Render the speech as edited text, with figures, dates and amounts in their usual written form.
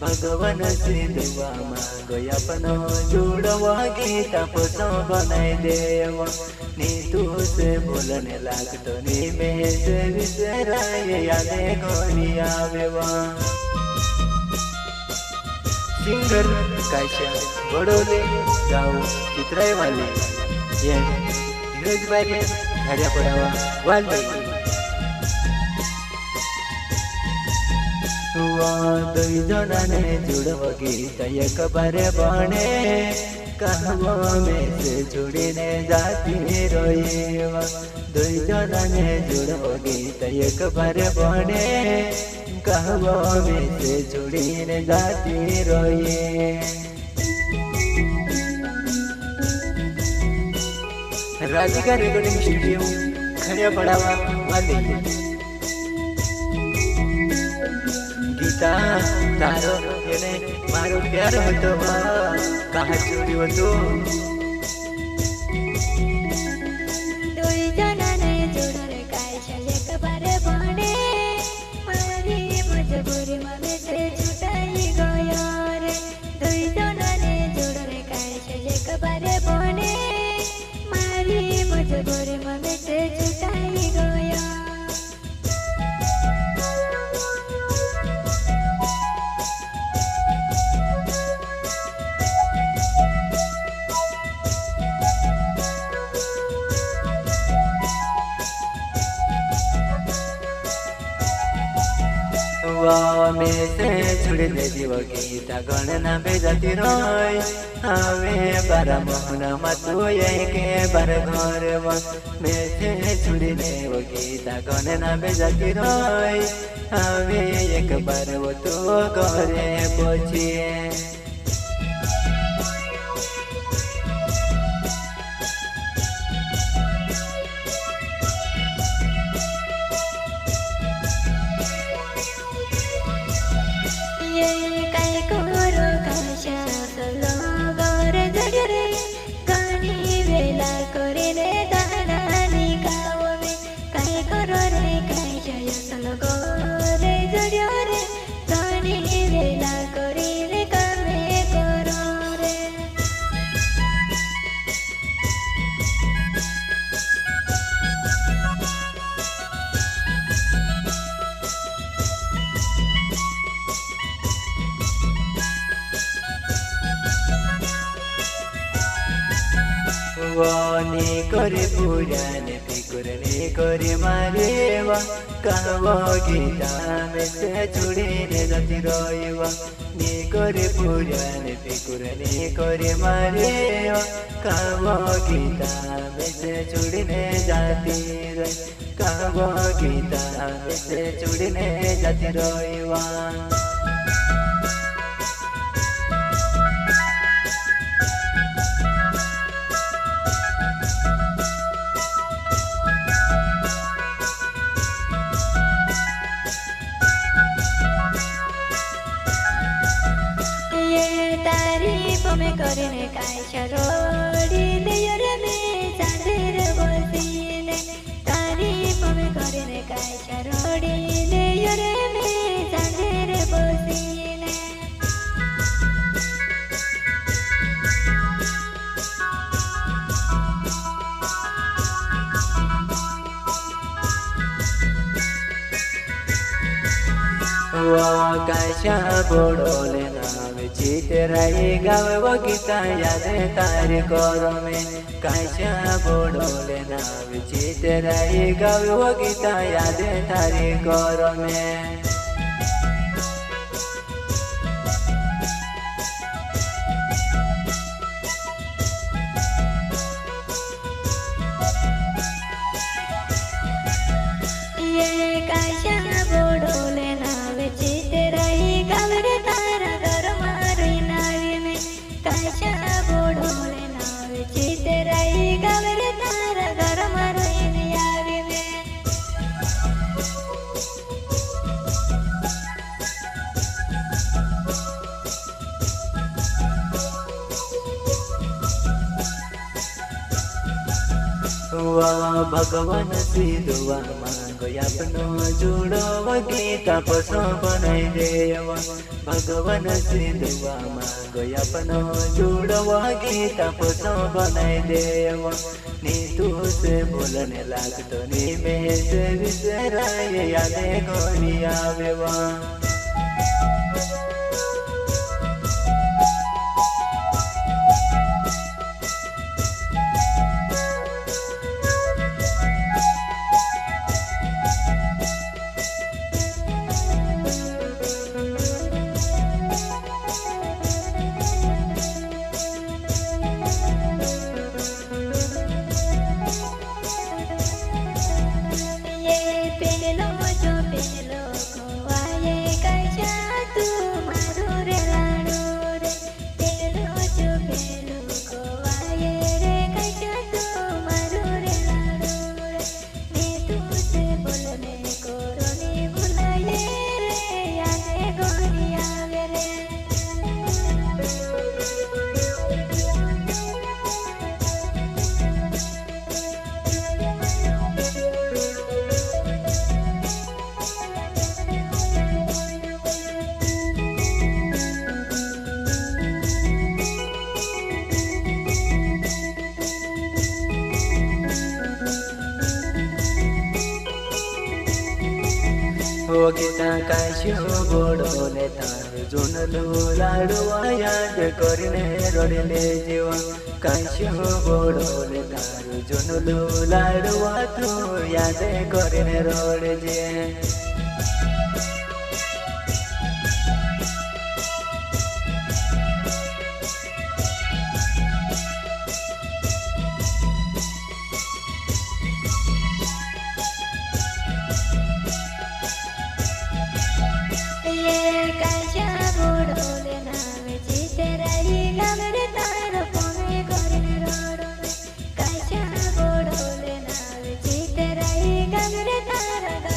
भगवान से दुआ मांगो अपनो जुड़वा गीता पोतो बनाई देव नी तू से बोलने लागतो नी में से विसराय यादे कोणी आवेवा सिंगर कायशा बडोले गाव चित्राईवाले ये धीरज भाई घड्या पडावा वाले दुई जनाने जुड़व गीत एक बारे बने कहवा में से जुड़ीने जाती रोएवा दुई जनाने जुड़व गीत एक बारे बने कहवा में से जुड़ीने जाती रोए राधिका रेकॉर्डिंग स्टूडियो खड़िया पड़ावा वाले गीता तारो एने मारो प्यार होतो कहाँ चोरी होतो दुई जनाने जोड़रे कायशा एक बारे बने मारी मजबूरी में से छुटाई गयो रे दुई जनाने जोड़रे कायशा एक बारे बने मारी मजबूरी में से छुटाई गयो में से छुड़ने जीव गीता गणना बेजाती रोय हवे बारा मोहना मतु यही के बार घर में से छुड़ने वो गीता गणना बेजाती रोय हवे एक बार वो तो घरे पहुंचिए नी करे पुराने फिकुरने करे मारेवा कहवा गीता में से छुड़ीने जाती रोएवा नी करे पुराने फिकुरने करे मारेवा कहवा गीता में से छुड़ीने जाती रोए कहवा गीता में से छुड़ीने जाती रोएवा में करने कायशा रोड़ी देयर में चांदेर बसीने तारीफ में करने कायशा रोड़ी देयर में चांदेर बसीने कायशा बोडोले नावे चितराई गाव गीता यादे तारे करो में कायशा बोडोले नावे चितराई गाव गीता यादे तारे करो में भगवान से दुआ मांगो કોઈ આપનો જોડો ગીતા પસો બનાવી દેવા ભગવાન સિંધુવામાં કોઈ આપનો જોડો ગીતા પસો બનાવી દેવા ની તું સે બોલને લાગતો ની મેં સે વિસરાય યાદે કોની આવેવા ગીતા કાશ્યો ગોળો ને તારું જોનલું લાડવા યાદ કરીને રડલે જેવા કાશ્યો ગોળો ને તારું જોનલું લાડવા તું યાદ કરીને રડજે તારા